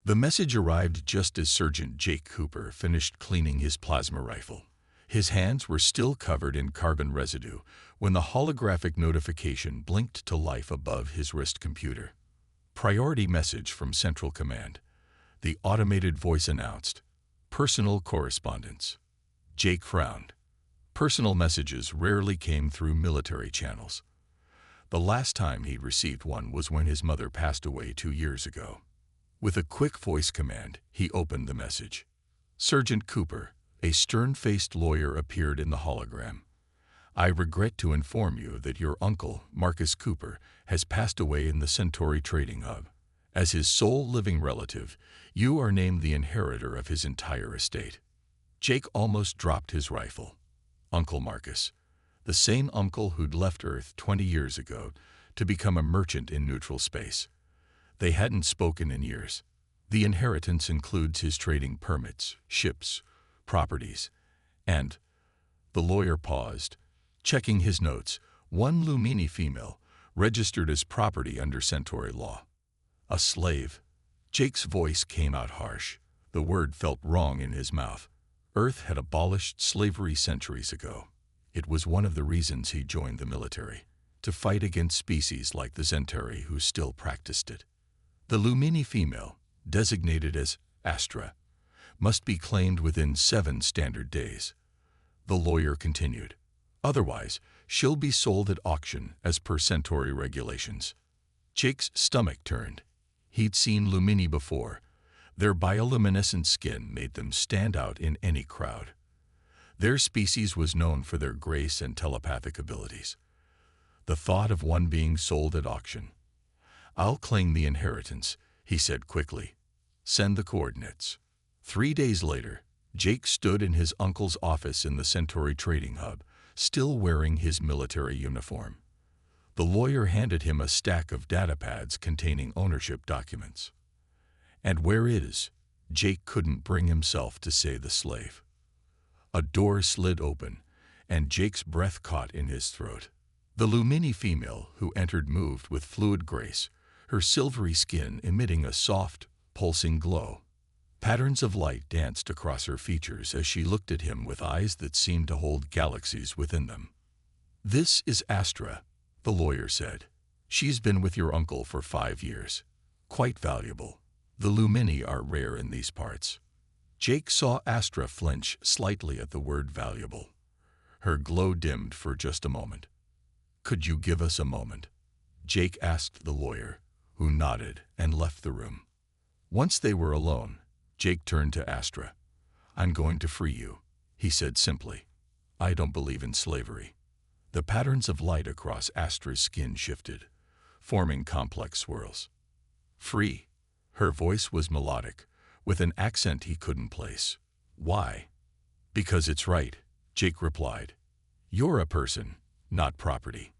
The message arrived just as Sergeant Jake Cooper finished cleaning his plasma rifle. His hands were still covered in carbon residue when the holographic notification blinked to life above his wrist computer. Priority message from Central Command. The automated voice announced, "Personal correspondence." Jake frowned. Personal messages rarely came through military channels. The last time he'd received one was when his mother passed away 2 years ago. With a quick voice command, he opened the message. Sergeant Cooper, a stern-faced lawyer, appeared in the hologram. "I regret to inform you that your uncle, Marcus Cooper, has passed away in the Centauri trading hub. As his sole living relative, you are named the inheritor of his entire estate." Jake almost dropped his rifle. Uncle Marcus, the same uncle who'd left Earth 20 years ago to become a merchant in neutral space. They hadn't spoken in years. The inheritance includes his trading permits, ships, properties, and... The lawyer paused, checking his notes. One Lumini female, registered as property under Centauri law. A slave. Jake's voice came out harsh. The word felt wrong in his mouth. Earth had abolished slavery centuries ago. It was one of the reasons he joined the military, to fight against species like the Centauri who still practiced it. The Lumini female, designated as Astra, must be claimed within 7 standard days. The lawyer continued. Otherwise, she'll be sold at auction as per Centauri regulations. Jake's stomach turned. He'd seen Lumini before. Their bioluminescent skin made them stand out in any crowd. Their species was known for their grace and telepathic abilities. The thought of one being sold at auction. "I'll claim the inheritance," he said quickly. "Send the coordinates." 3 days later, Jake stood in his uncle's office in the Centauri trading hub, still wearing his military uniform. The lawyer handed him a stack of data pads containing ownership documents. "And where is?" Jake couldn't bring himself to say the slave. A door slid open, and Jake's breath caught in his throat. The Lumini female who entered moved with fluid grace, her silvery skin emitting a soft, pulsing glow. Patterns of light danced across her features as she looked at him with eyes that seemed to hold galaxies within them. "This is Astra," the lawyer said. "She's been with your uncle for 5 years. Quite valuable. The Lumini are rare in these parts." Jake saw Astra flinch slightly at the word valuable. Her glow dimmed for just a moment. "Could you give us a moment?" Jake asked the lawyer, who nodded and left the room. Once they were alone, Jake turned to Astra. "I'm going to free you," he said simply. "I don't believe in slavery." The patterns of light across Astra's skin shifted, forming complex swirls. "Free?" Her voice was melodic, with an accent he couldn't place. "Why?" "Because it's right," Jake replied. "You're a person, not property."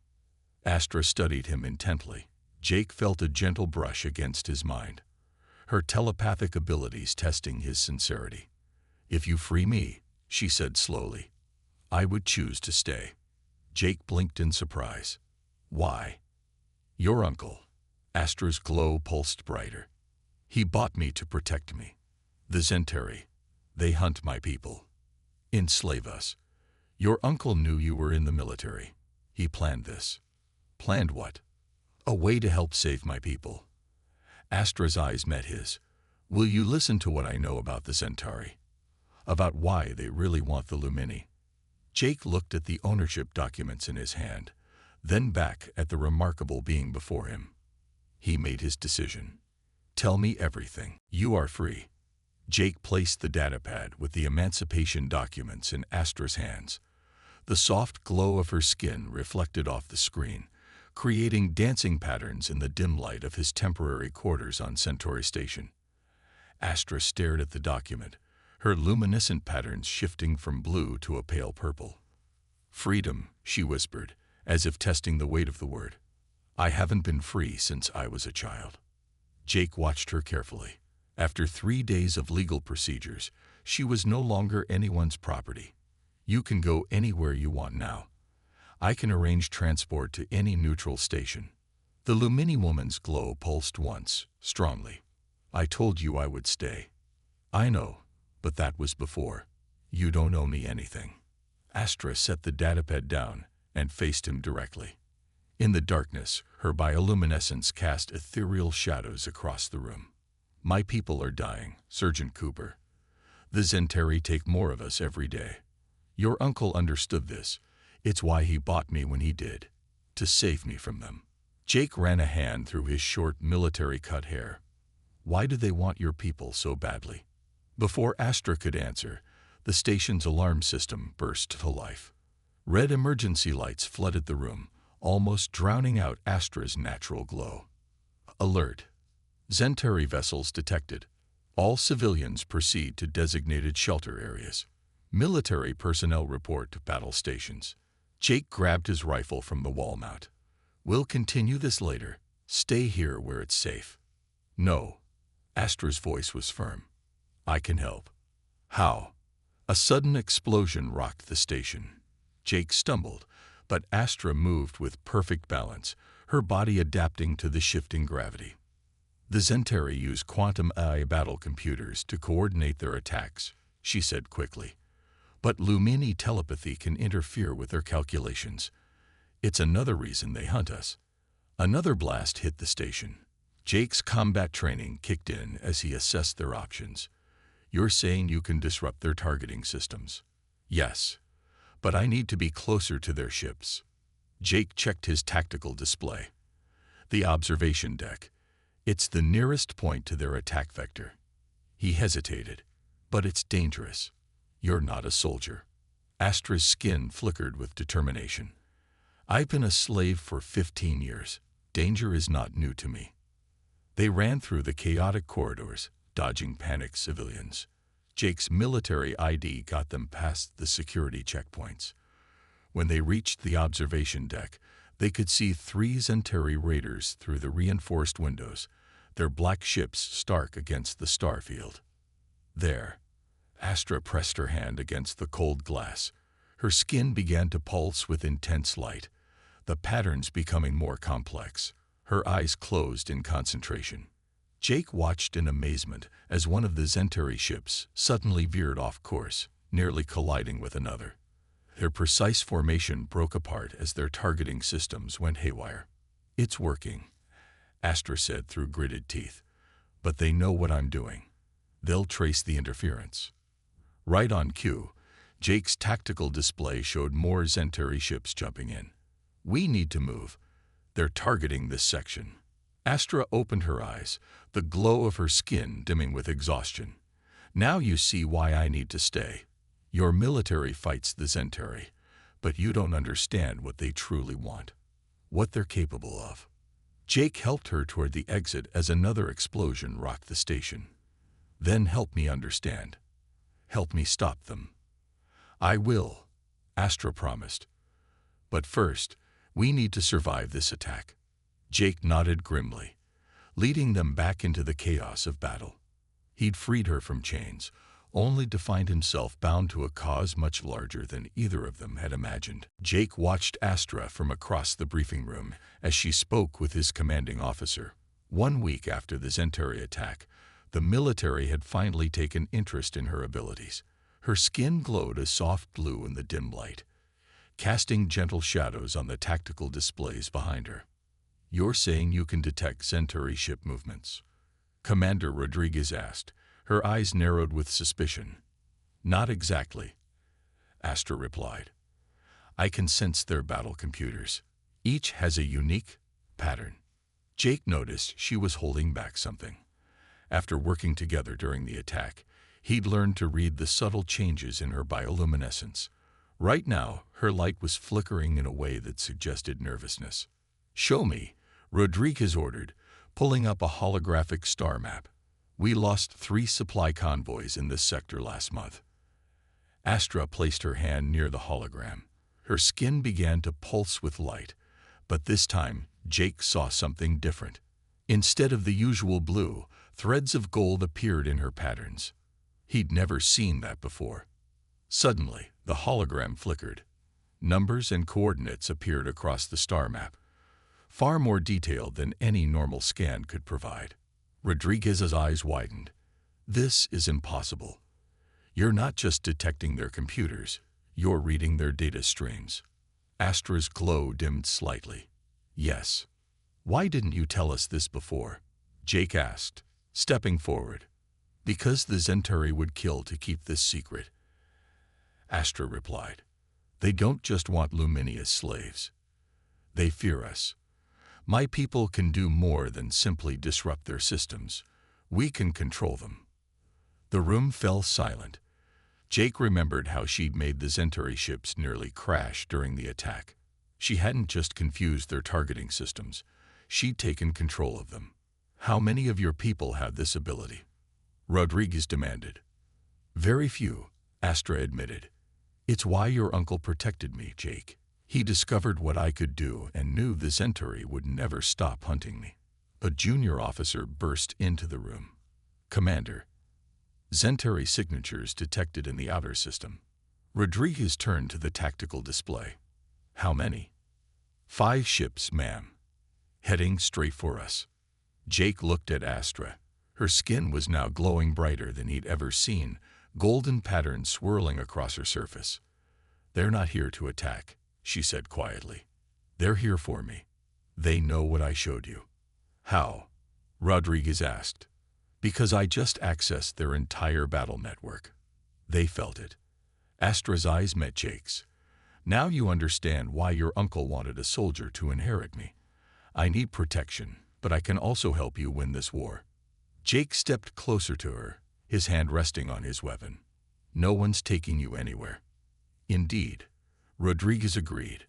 Astra studied him intently. Jake felt a gentle brush against his mind, her telepathic abilities testing his sincerity. "If you free me," she said slowly, "I would choose to stay." Jake blinked in surprise. "Why?" "Your uncle." Astra's glow pulsed brighter. "He bought me to protect me. The Centauri, they hunt my people. Enslave us. Your uncle knew you were in the military. He planned this." "Planned what?" "A way to help save my people." Astra's eyes met his. "Will you listen to what I know about the Centauri? About why they really want the Lumini?" Jake looked at the ownership documents in his hand, then back at the remarkable being before him. He made his decision. "Tell me everything. You are free." Jake placed the datapad with the emancipation documents in Astra's hands. The soft glow of her skin reflected off the screen, creating dancing patterns in the dim light of his temporary quarters on Centauri Station. Astra stared at the document, her luminescent patterns shifting from blue to a pale purple. "Freedom," she whispered, as if testing the weight of the word. "I haven't been free since I was a child." Jake watched her carefully. After 3 days of legal procedures, she was no longer anyone's property. "You can go anywhere you want now. I can arrange transport to any neutral station." The Lumini woman's glow pulsed once, strongly. I told you I would stay. I know, but that was before. You don't owe me anything. Astra set the datapad down and faced him directly. In the darkness, her bioluminescence cast ethereal shadows across the room. My people are dying, Sergeant Cooper. The Zentari take more of us every day. Your uncle understood this. It's why he bought me when he did, to save me from them. Jake ran a hand through his short military-cut hair. Why do they want your people so badly? Before Astra could answer, the station's alarm system burst to life. Red emergency lights flooded the room, almost drowning out Astra's natural glow. Alert. Zentari vessels detected. All civilians proceed to designated shelter areas. Military personnel report to battle stations. Jake grabbed his rifle from the wall mount. We'll continue this later. Stay here where it's safe. No. Astra's voice was firm. I can help. How? A sudden explosion rocked the station. Jake stumbled, but Astra moved with perfect balance, her body adapting to the shifting gravity. The Zentari use quantum AI battle computers to coordinate their attacks, she said quickly. But Lumini telepathy can interfere with their calculations. It's another reason they hunt us. Another blast hit the station. Jake's combat training kicked in as he assessed their options. You're saying you can disrupt their targeting systems? Yes, but I need to be closer to their ships. Jake checked his tactical display. The observation deck. It's the nearest point to their attack vector. He hesitated. But it's dangerous. You're not a soldier. Astra's skin flickered with determination. I've been a slave for 15 years. Danger is not new to me. They ran through the chaotic corridors, dodging panicked civilians. Jake's military ID got them past the security checkpoints. When they reached the observation deck, they could see 3 Zentari raiders through the reinforced windows, their black ships stark against the star field. There. Astra pressed her hand against the cold glass. Her skin began to pulse with intense light, the patterns becoming more complex. Her eyes closed in concentration. Jake watched in amazement as one of the Zentari ships suddenly veered off course, nearly colliding with another. Their precise formation broke apart as their targeting systems went haywire. It's working, Astra said through gritted teeth. But they know what I'm doing. They'll trace the interference. Right on cue, Jake's tactical display showed more Zentari ships jumping in. We need to move. They're targeting this section. Astra opened her eyes, the glow of her skin dimming with exhaustion. Now you see why I need to stay. Your military fights the Zentari, but you don't understand what they truly want, what they're capable of. Jake helped her toward the exit as another explosion rocked the station. Then help me understand. Help me stop them. I will, Astra promised. But first, we need to survive this attack. Jake nodded grimly, leading them back into the chaos of battle. He'd freed her from chains, only to find himself bound to a cause much larger than either of them had imagined. Jake watched Astra from across the briefing room as she spoke with his commanding officer. 1 week after the Zentari attack, the military had finally taken interest in her abilities. Her skin glowed a soft blue in the dim light, casting gentle shadows on the tactical displays behind her. You're saying you can detect Zentari ship movements? Commander Rodriguez asked, her eyes narrowed with suspicion. Not exactly, Astra replied. I can sense their battle computers. Each has a unique pattern. Jake noticed she was holding back something. After working together during the attack, he'd learned to read the subtle changes in her bioluminescence. Right now, her light was flickering in a way that suggested nervousness. Show me, Rodriguez ordered, pulling up a holographic star map. We lost 3 supply convoys in this sector last month. Astra placed her hand near the hologram. Her skin began to pulse with light, but this time Jake saw something different. Instead of the usual blue, threads of gold appeared in her patterns. He'd never seen that before. Suddenly, the hologram flickered. Numbers and coordinates appeared across the star map, far more detailed than any normal scan could provide. Rodriguez's eyes widened. This is impossible. You're not just detecting their computers, you're reading their data streams. Astra's glow dimmed slightly. Yes. Why didn't you tell us this before? Jake asked, stepping forward. Because the Zentari would kill to keep this secret. Astra replied. They don't just want Lumini as slaves. They fear us. My people can do more than simply disrupt their systems. We can control them. The room fell silent. Jake remembered how she'd made the Zentari ships nearly crash during the attack. She hadn't just confused their targeting systems. She'd taken control of them. How many of your people have this ability? Rodriguez demanded. Very few, Astra admitted. It's why your uncle protected me, Jake. He discovered what I could do and knew the Zentari would never stop hunting me. A junior officer burst into the room. Commander, Zentari signatures detected in the outer system. Rodriguez turned to the tactical display. How many? 5 ships, ma'am. Heading straight for us. Jake looked at Astra. Her skin was now glowing brighter than he'd ever seen, golden patterns swirling across her surface. They're not here to attack, she said quietly. They're here for me. They know what I showed you. How? Rodriguez asked. Because I just accessed their entire battle network. They felt it. Astra's eyes met Jake's. Now you understand why your uncle wanted a soldier to inherit me. I need protection, but I can also help you win this war. Jake stepped closer to her, his hand resting on his weapon. No one's taking you anywhere. Indeed, Rodriguez agreed.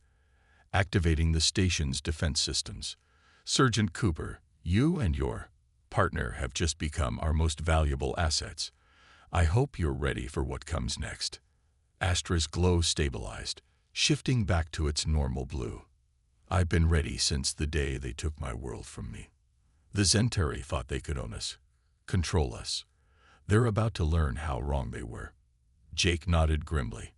Activating the station's defense systems. Sergeant Cooper, you and your partner have just become our most valuable assets. I hope you're ready for what comes next. Astra's glow stabilized, shifting back to its normal blue. I've been ready since the day they took my world from me. The Zentari thought they could own us, control us. They're about to learn how wrong they were. Jake nodded grimly.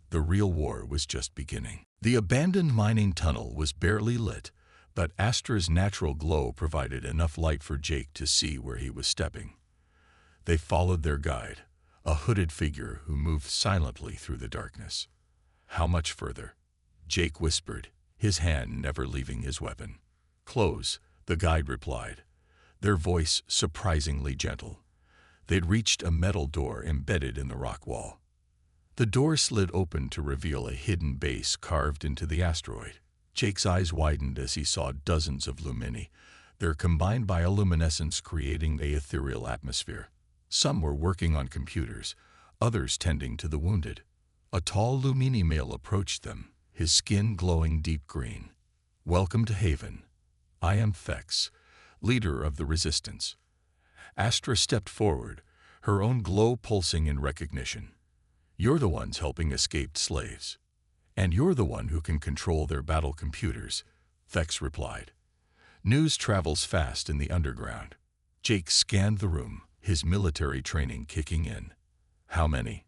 The real war was just beginning. The abandoned mining tunnel was barely lit, but Astra's natural glow provided enough light for Jake to see where he was stepping. They followed their guide, a hooded figure who moved silently through the darkness. How much further? Jake whispered, his hand never leaving his weapon. Close, the guide replied, their voice surprisingly gentle. They'd reached a metal door embedded in the rock wall. The door slid open to reveal a hidden base carved into the asteroid. Jake's eyes widened as he saw dozens of Lumini, their combined bioluminescence creating an ethereal atmosphere. Some were working on computers, others tending to the wounded. A tall Lumini male approached them, his skin glowing deep green. Welcome to Haven. I am Fex, leader of the Resistance. Astra stepped forward, her own glow pulsing in recognition. You're the ones helping escaped slaves. And you're the one who can control their battle computers, Fex replied. News travels fast in the underground. Jake scanned the room, his military training kicking in. How many?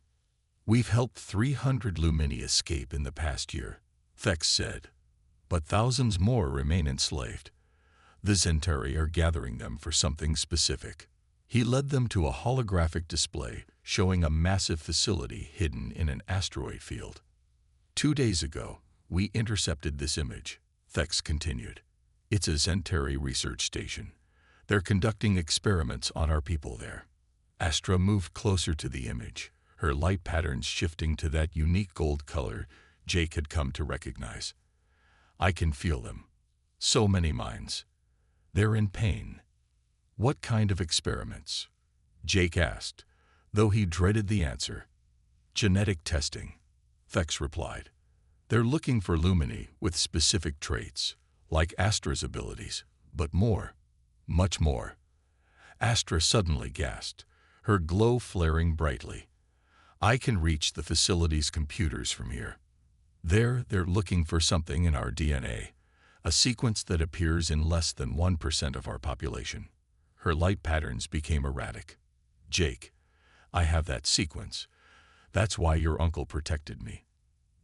We've helped 300 Lumini escape in the past year, Fex said. But thousands more remain enslaved. The Zentari are gathering them for something specific. He led them to a holographic display showing a massive facility hidden in an asteroid field. 2 days ago, we intercepted this image, Fex continued. It's a Zentari research station. They're conducting experiments on our people there. Astra moved closer to the image, her light patterns shifting to that unique gold color Jake had come to recognize. I can feel them. So many minds. They're in pain. What kind of experiments? Jake asked, though he dreaded the answer. Genetic testing, Fex replied. They're looking for Lumini with specific traits, like Astra's abilities, but more, much more. Astra suddenly gasped, her glow flaring brightly. I can reach the facility's computers from here. They're looking for something in our DNA, a sequence that appears in less than 1% of our population. Her light patterns became erratic. Jake, I have that sequence. That's why your uncle protected me.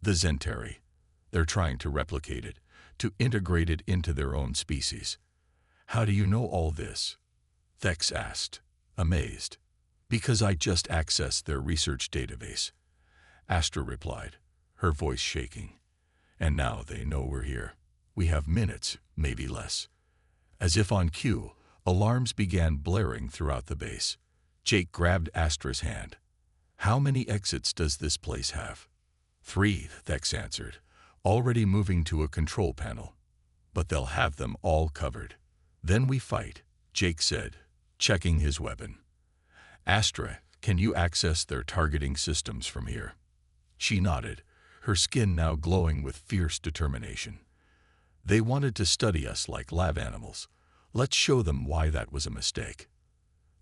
The Zentari. They're trying to replicate it, to integrate it into their own species. How do you know all this? Thex asked, amazed. Because I just accessed their research database. Astra replied, her voice shaking. And now they know we're here. We have minutes, maybe less. As if on cue, alarms began blaring throughout the base. Jake grabbed Astra's hand. How many exits does this place have? 3, Thex answered, already moving to a control panel. But they'll have them all covered. Then we fight, Jake said, checking his weapon. Astra, can you access their targeting systems from here? She nodded, her skin now glowing with fierce determination. They wanted to study us like lab animals. Let's show them why that was a mistake.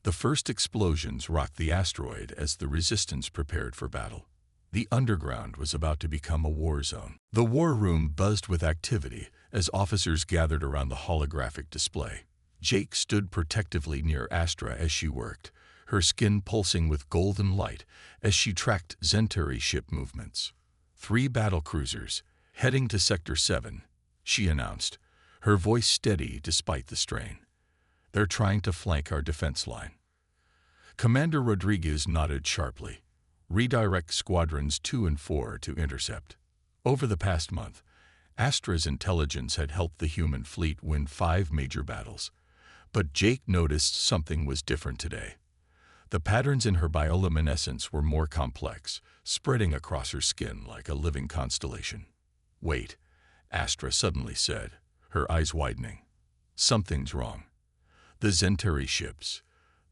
The first explosions rocked the asteroid as the resistance prepared for battle. The underground was about to become a war zone. The war room buzzed with activity as officers gathered around the holographic display. Jake stood protectively near Astra as she worked, her skin pulsing with golden light as she tracked Zentari ship movements. 3 battlecruisers, heading to Sector 7, she announced, her voice steady despite the strain. They're trying to flank our defense line. Commander Rodriguez nodded sharply. Redirect Squadrons 2 and 4 to intercept. Over the past month, Astra's intelligence had helped the human fleet win 5 major battles. But Jake noticed something was different today. The patterns in her bioluminescence were more complex, spreading across her skin like a living constellation. Wait, Astra suddenly said, her eyes widening. Something's wrong. The Zentari ships.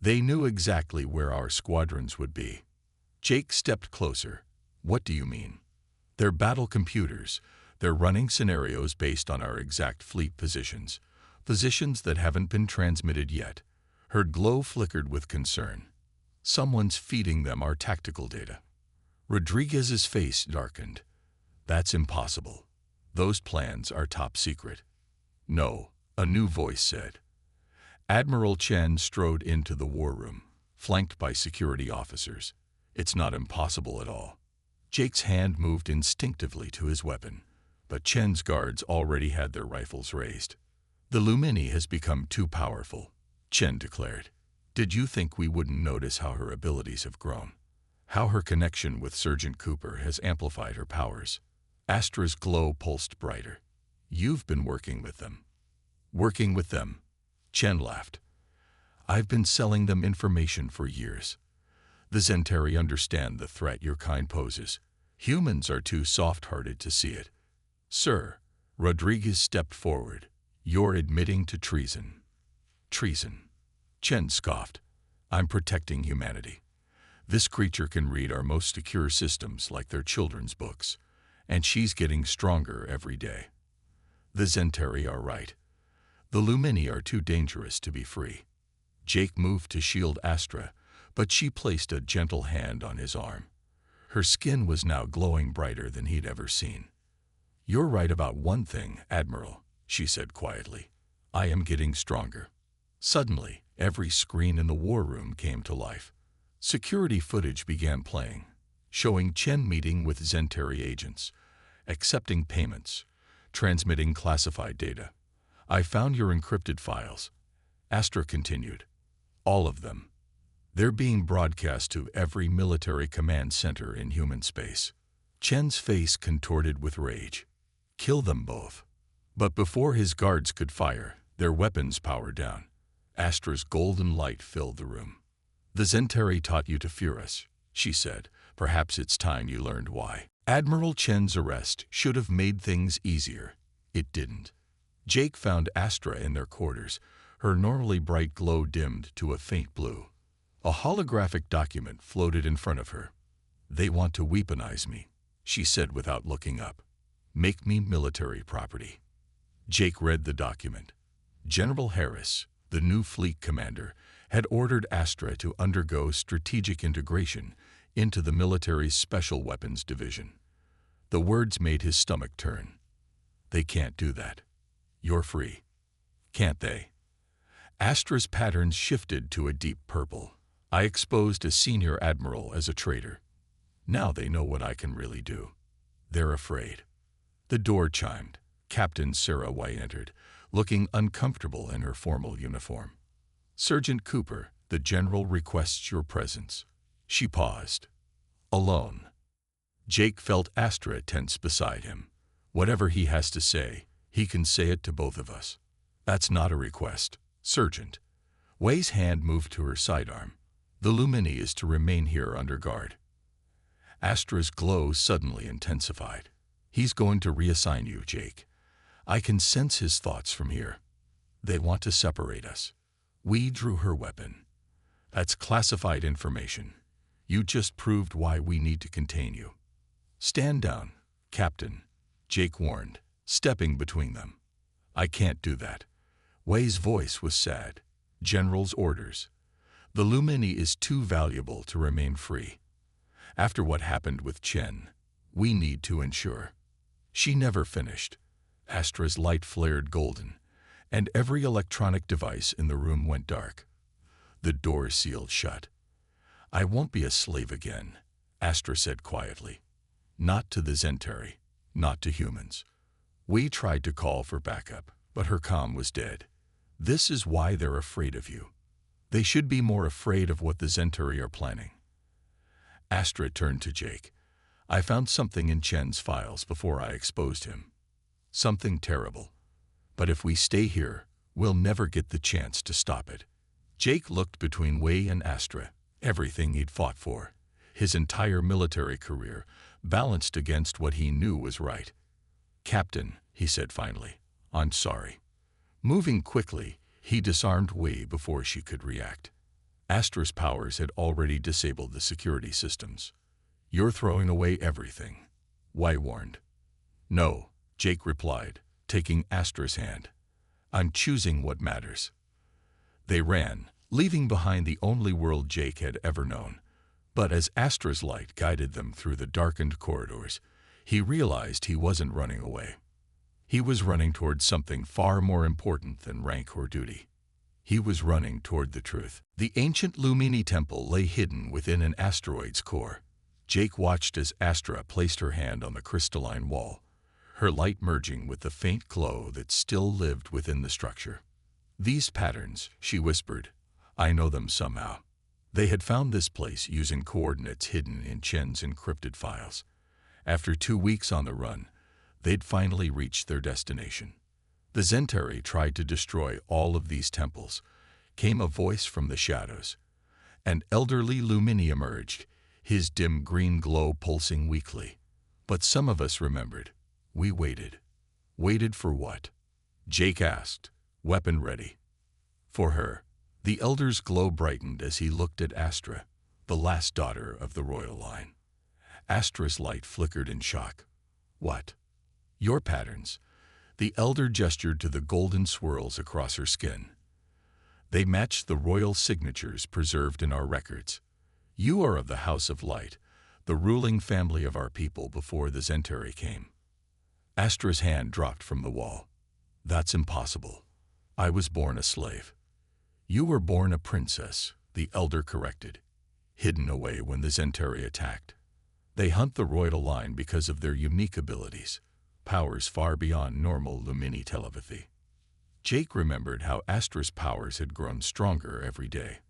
They knew exactly where our squadrons would be. Jake stepped closer. What do you mean? They're battle computers. They're running scenarios based on our exact fleet positions. Positions that haven't been transmitted yet. Her glow flickered with concern. Someone's feeding them our tactical data. Rodriguez's face darkened. That's impossible. Those plans are top secret. No, a new voice said. Admiral Chen strode into the war room, flanked by security officers. It's not impossible at all. Jake's hand moved instinctively to his weapon, but Chen's guards already had their rifles raised. The Lumini has become too powerful, Chen declared. Did you think we wouldn't notice how her abilities have grown? How her connection with Sergeant Cooper has amplified her powers? Astra's glow pulsed brighter. You've been working with them. Working with them? Chen laughed. I've been selling them information for years. The Zentari understand the threat your kind poses. Humans are too soft-hearted to see it. Sir, Rodriguez stepped forward. You're admitting to treason. Treason. Chen scoffed. I'm protecting humanity. This creature can read our most secure systems like they're children's books, and she's getting stronger every day. The Zentari are right. The Lumini are too dangerous to be free. Jake moved to shield Astra, but she placed a gentle hand on his arm. Her skin was now glowing brighter than he'd ever seen. You're right about one thing, Admiral, she said quietly. I am getting stronger. Suddenly, every screen in the war room came to life. Security footage began playing, showing Chen meeting with Zentari agents, accepting payments, transmitting classified data. I found your encrypted files. Astra continued. All of them. They're being broadcast to every military command center in human space. Chen's face contorted with rage. Kill them both. But before his guards could fire, their weapons powered down. Astra's golden light filled the room. The Zentari taught you to fear us, she said. Perhaps it's time you learned why. Admiral Chen's arrest should have made things easier. It didn't. Jake found Astra in their quarters, her normally bright glow dimmed to a faint blue. A holographic document floated in front of her. They want to weaponize me, she said without looking up. Make me military property. Jake read the document. General Harris, the new fleet commander, had ordered Astra to undergo strategic integration into the military's Special Weapons Division. The words made his stomach turn. They can't do that. You're free. Can't they? Astra's patterns shifted to a deep purple. I exposed a senior admiral as a traitor. Now they know what I can really do. They're afraid. The door chimed. Captain Sarah White entered, looking uncomfortable in her formal uniform. Sergeant Cooper, the General requests your presence. She paused. Alone. Jake felt Astra tense beside him. Whatever he has to say, he can say it to both of us. That's not a request, Sergeant. Wei's hand moved to her sidearm. The Lumini is to remain here under guard. Astra's glow suddenly intensified. He's going to reassign you, Jake. I can sense his thoughts from here. They want to separate us. We drew her weapon. That's classified information. You just proved why we need to contain you. Stand down, Captain, Jake warned, stepping between them. I can't do that. Wei's voice was sad. General's orders. The Lumini is too valuable to remain free. After what happened with Chen, we need to ensure. She never finished. Astra's light flared golden, and every electronic device in the room went dark. The door sealed shut. I won't be a slave again, Astra said quietly. Not to the Zentari, not to humans. We tried to call for backup, but her comm was dead. This is why they're afraid of you. They should be more afraid of what the Zentari are planning. Astra turned to Jake. I found something in Chen's files before I exposed him. Something terrible. But if we stay here, we'll never get the chance to stop it. Jake looked between Wei and Astra. Everything he'd fought for, his entire military career, balanced against what he knew was right. Captain, he said finally, I'm sorry. Moving quickly, he disarmed Wei before she could react. Astra's powers had already disabled the security systems. You're throwing away everything, Wei warned. No, Jake replied, taking Astra's hand. I'm choosing what matters. They ran, leaving behind the only world Jake had ever known. But as Astra's light guided them through the darkened corridors, he realized he wasn't running away. He was running toward something far more important than rank or duty. He was running toward the truth. The ancient Lumini temple lay hidden within an asteroid's core. Jake watched as Astra placed her hand on the crystalline wall, her light merging with the faint glow that still lived within the structure. These patterns, she whispered, I know them somehow. They had found this place using coordinates hidden in Chen's encrypted files. After 2 weeks on the run, they'd finally reached their destination. The Zentari tried to destroy all of these temples. Came a voice from the shadows. An elderly Lumini emerged, his dim green glow pulsing weakly. But some of us remembered. We waited. Waited for what? Jake asked, weapon ready. For her. The elder's glow brightened as he looked at Astra, the last daughter of the royal line. Astra's light flickered in shock. What? Your patterns. The elder gestured to the golden swirls across her skin. They matched the royal signatures preserved in our records. You are of the House of Light, the ruling family of our people before the Zentari came. Astra's hand dropped from the wall. That's impossible. I was born a slave. You were born a princess, the elder corrected, hidden away when the Zentari attacked. They hunt the royal line because of their unique abilities, powers far beyond normal Lumini telepathy. Jake remembered how Astra's powers had grown stronger every day.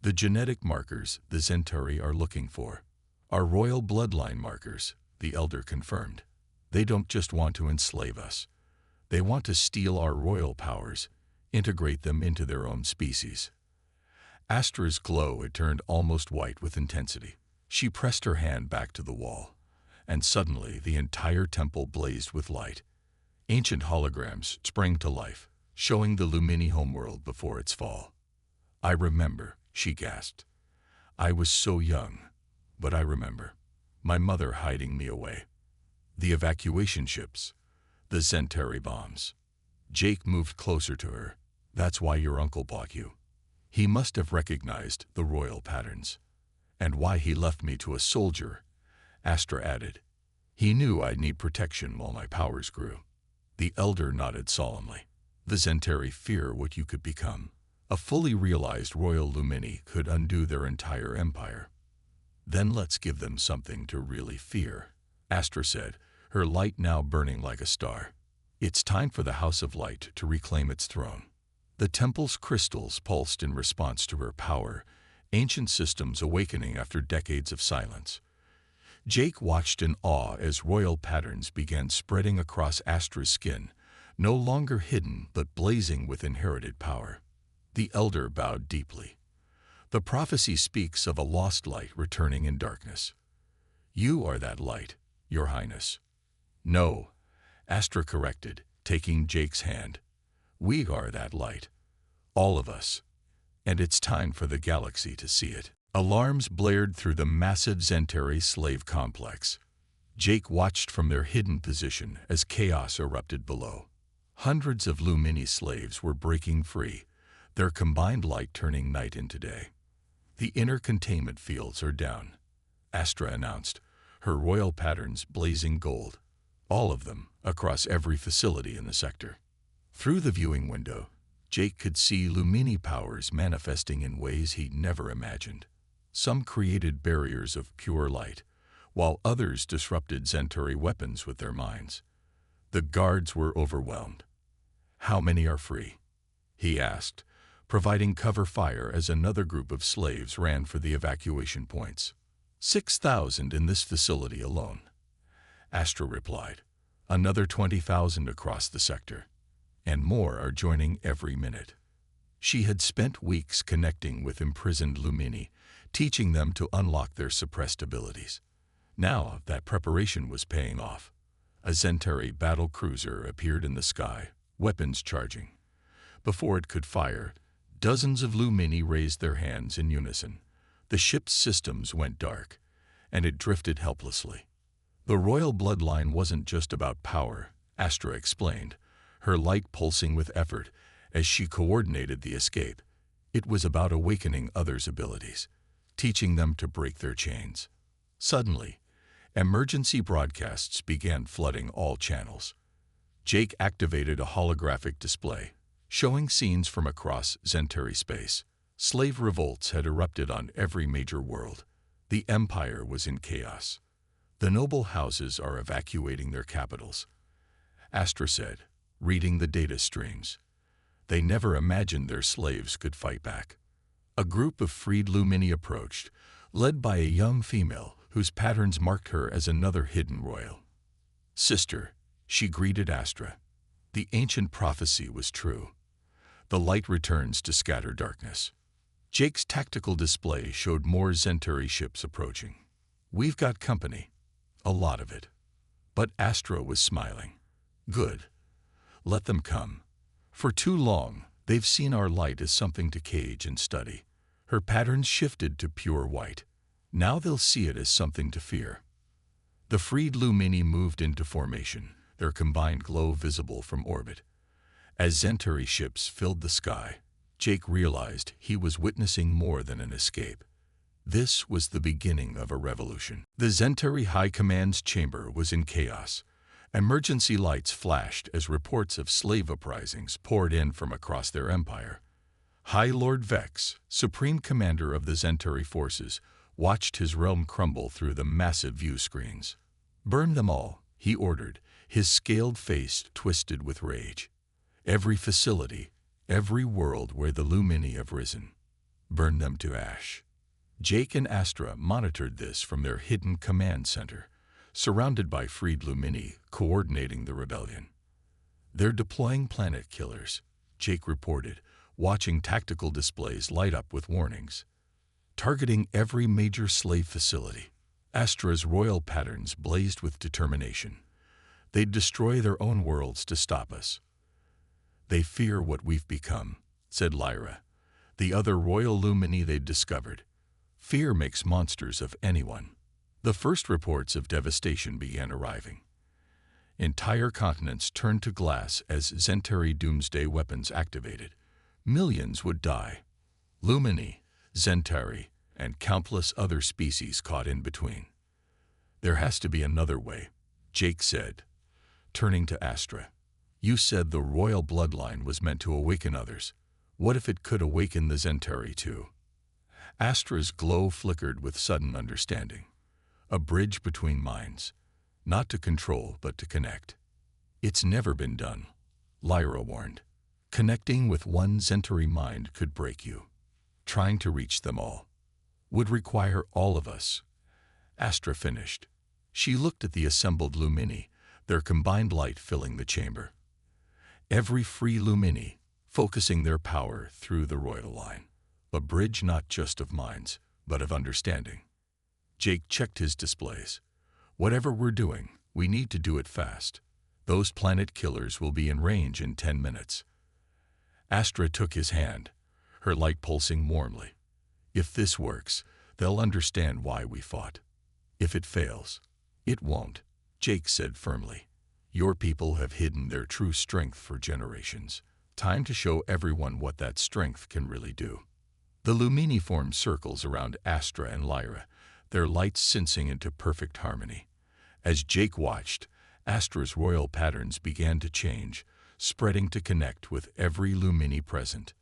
The genetic markers the Zentari are looking for are royal bloodline markers, the elder confirmed. They don't just want to enslave us. They want to steal our royal powers, integrate them into their own species. Astra's glow had turned almost white with intensity. She pressed her hand back to the wall, and suddenly the entire temple blazed with light. Ancient holograms sprang to life, showing the Lumini homeworld before its fall. I remember, she gasped. I was so young, but I remember. My mother hiding me away. The evacuation ships, the Zentari bombs. Jake moved closer to her. That's why your uncle bought you. He must have recognized the royal patterns. And why he left me to a soldier, Astra added. He knew I'd need protection while my powers grew. The elder nodded solemnly. The Zentari fear what you could become. A fully realized royal Lumini could undo their entire empire. Then let's give them something to really fear, Astra said, her light now burning like a star. It's time for the House of Light to reclaim its throne. The temple's crystals pulsed in response to her power, ancient systems awakening after decades of silence. Jake watched in awe as royal patterns began spreading across Astra's skin, no longer hidden but blazing with inherited power. The elder bowed deeply. The prophecy speaks of a lost light returning in darkness. You are that light, Your Highness. No, Astra corrected, taking Jake's hand. We are that light. All of us. And it's time for the galaxy to see it. Alarms blared through the massive Zentari slave complex. Jake watched from their hidden position as chaos erupted below. Hundreds of Lumini slaves were breaking free, their combined light turning night into day. The inner containment fields are down, Astra announced, her royal patterns blazing gold. All of them, across every facility in the sector. Through the viewing window, Jake could see Lumini powers manifesting in ways he'd never imagined. Some created barriers of pure light, while others disrupted Zentari weapons with their minds. The guards were overwhelmed. How many are free? He asked, providing cover fire as another group of slaves ran for the evacuation points. 6,000 in this facility alone. Astra replied. Another 20,000 across the sector. And more are joining every minute. She had spent weeks connecting with imprisoned Lumini, teaching them to unlock their suppressed abilities. Now that preparation was paying off. A Zentari battle cruiser appeared in the sky, weapons charging. Before it could fire, dozens of Lumini raised their hands in unison. The ship's systems went dark, and it drifted helplessly. The royal bloodline wasn't just about power, Astra explained, her light pulsing with effort as she coordinated the escape. It was about awakening others' abilities, teaching them to break their chains. Suddenly, emergency broadcasts began flooding all channels. Jake activated a holographic display, showing scenes from across Zentari space. Slave revolts had erupted on every major world. The Empire was in chaos. The noble houses are evacuating their capitals, Astra said, reading the data streams. They never imagined their slaves could fight back. A group of freed Lumini approached, led by a young female whose patterns marked her as another hidden royal. Sister, she greeted Astra. The ancient prophecy was true. The light returns to scatter darkness. Jake's tactical display showed more Zentari ships approaching. We've got company. A lot of it. But Astra was smiling. Good. Let them come. For too long, they've seen our light as something to cage and study. Her patterns shifted to pure white. Now they'll see it as something to fear. The freed Lumini moved into formation, their combined glow visible from orbit. As Zentari ships filled the sky, Jake realized he was witnessing more than an escape. This was the beginning of a revolution. The Zentari High Command's chamber was in chaos. Emergency lights flashed as reports of slave uprisings poured in from across their empire. High Lord Vex, supreme commander of the Zentari forces, watched his realm crumble through the massive view screens. Burn them all, he ordered, his scaled face twisted with rage. Every facility, every world where the Lumini have risen. Burn them to ash. Jake and Astra monitored this from their hidden command center, surrounded by freed Lumini coordinating the rebellion. They're deploying planet killers, Jake reported, watching tactical displays light up with warnings. Targeting every major slave facility. Astra's royal patterns blazed with determination. They'd destroy their own worlds to stop us. They fear what we've become, said Lyra, the other royal Lumini they'd discovered. Fear makes monsters of anyone. The first reports of devastation began arriving. Entire continents turned to glass as Zentari doomsday weapons activated. Millions would die. Lumini, Zentari, and countless other species caught in between. There has to be another way, Jake said, turning to Astra. You said the royal bloodline was meant to awaken others. What if it could awaken the Zentari too? Astra's glow flickered with sudden understanding. A bridge between minds. Not to control, but to connect. It's never been done, Lyra warned. Connecting with one Centauri mind could break you. Trying to reach them all would require all of us. Astra finished. She looked at the assembled Lumini, their combined light filling the chamber. Every free Lumini, focusing their power through the royal line. A bridge not just of minds, but of understanding. Jake checked his displays. Whatever we're doing, we need to do it fast. Those planet killers will be in range in 10 minutes. Astra took his hand, her light pulsing warmly. If this works, they'll understand why we fought. If it fails, it won't, Jake said firmly. Your people have hidden their true strength for generations. Time to show everyone what that strength can really do. The Lumini formed circles around Astra and Lyra, their lights sensing into perfect harmony. As Jake watched, Astra's royal patterns began to change, spreading to connect with every Lumini present.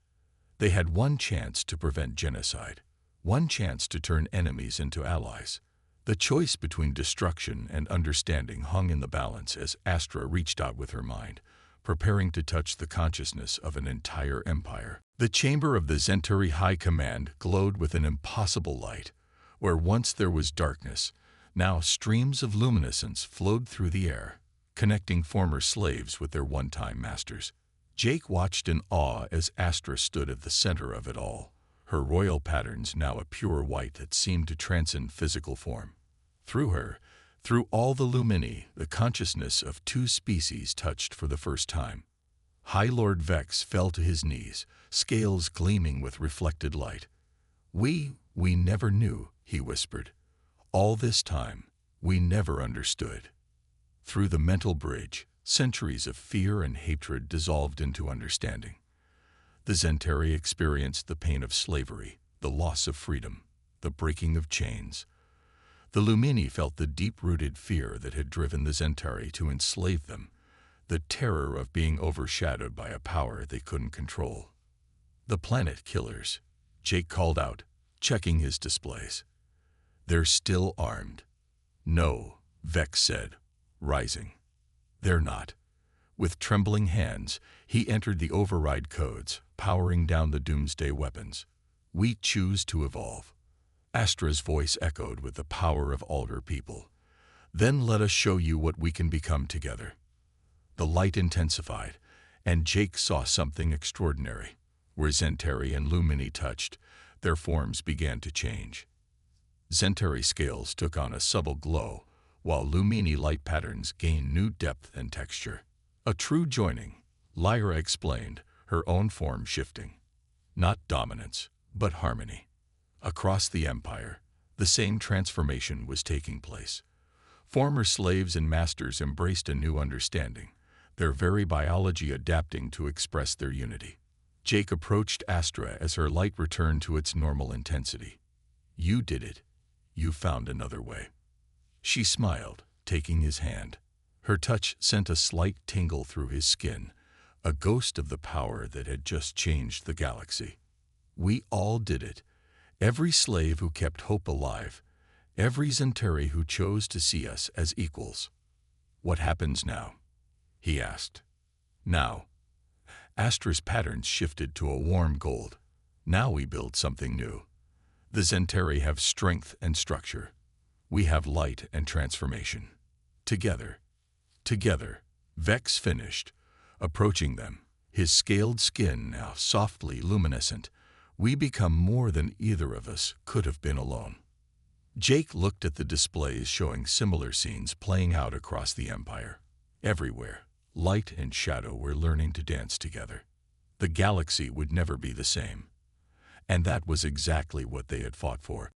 They had one chance to prevent genocide, one chance to turn enemies into allies. The choice between destruction and understanding hung in the balance as Astra reached out with her mind, preparing to touch the consciousness of an entire empire. The chamber of the Centauri High Command glowed with an impossible light. Where once there was darkness, now streams of luminescence flowed through the air, connecting former slaves with their one-time masters. Jake watched in awe as Astra stood at the center of it all, her royal patterns now a pure white that seemed to transcend physical form. Through her, through all the Lumini, the consciousness of two species touched for the first time. High Lord Vex fell to his knees, scales gleaming with reflected light. We never knew, he whispered. All this time, we never understood. Through the mental bridge, centuries of fear and hatred dissolved into understanding. The Centauri experienced the pain of slavery, the loss of freedom, the breaking of chains. The Lumini felt the deep-rooted fear that had driven the Centauri to enslave them, the terror of being overshadowed by a power they couldn't control. The planet killers, Jake called out, checking his displays. They're still armed. No, Vex said, rising. They're not. With trembling hands, he entered the override codes, powering down the doomsday weapons. We choose to evolve. Astra's voice echoed with the power of Alder people. Then let us show you what we can become together. The light intensified, and Jake saw something extraordinary. Where Centauri and Lumini touched, their forms began to change. Centauri scales took on a subtle glow, while Lumini light patterns gained new depth and texture. A true joining, Lyra explained, her own form shifting. Not dominance, but harmony. Across the empire, the same transformation was taking place. Former slaves and masters embraced a new understanding, their very biology adapting to express their unity. Jake approached Astra as her light returned to its normal intensity. You did it. You found another way. She smiled, taking his hand. Her touch sent a slight tingle through his skin, a ghost of the power that had just changed the galaxy. We all did it. Every slave who kept hope alive, every Centauri who chose to see us as equals. What happens now? He asked. Now. Astra's patterns shifted to a warm gold. Now we build something new. The Centauri have strength and structure. We have light and transformation. Together. Together. Vex finished, approaching them, his scaled skin now softly luminescent. We become more than either of us could have been alone. Jake looked at the displays showing similar scenes playing out across the empire. Everywhere, light and shadow were learning to dance together. The galaxy would never be the same. And that was exactly what they had fought for.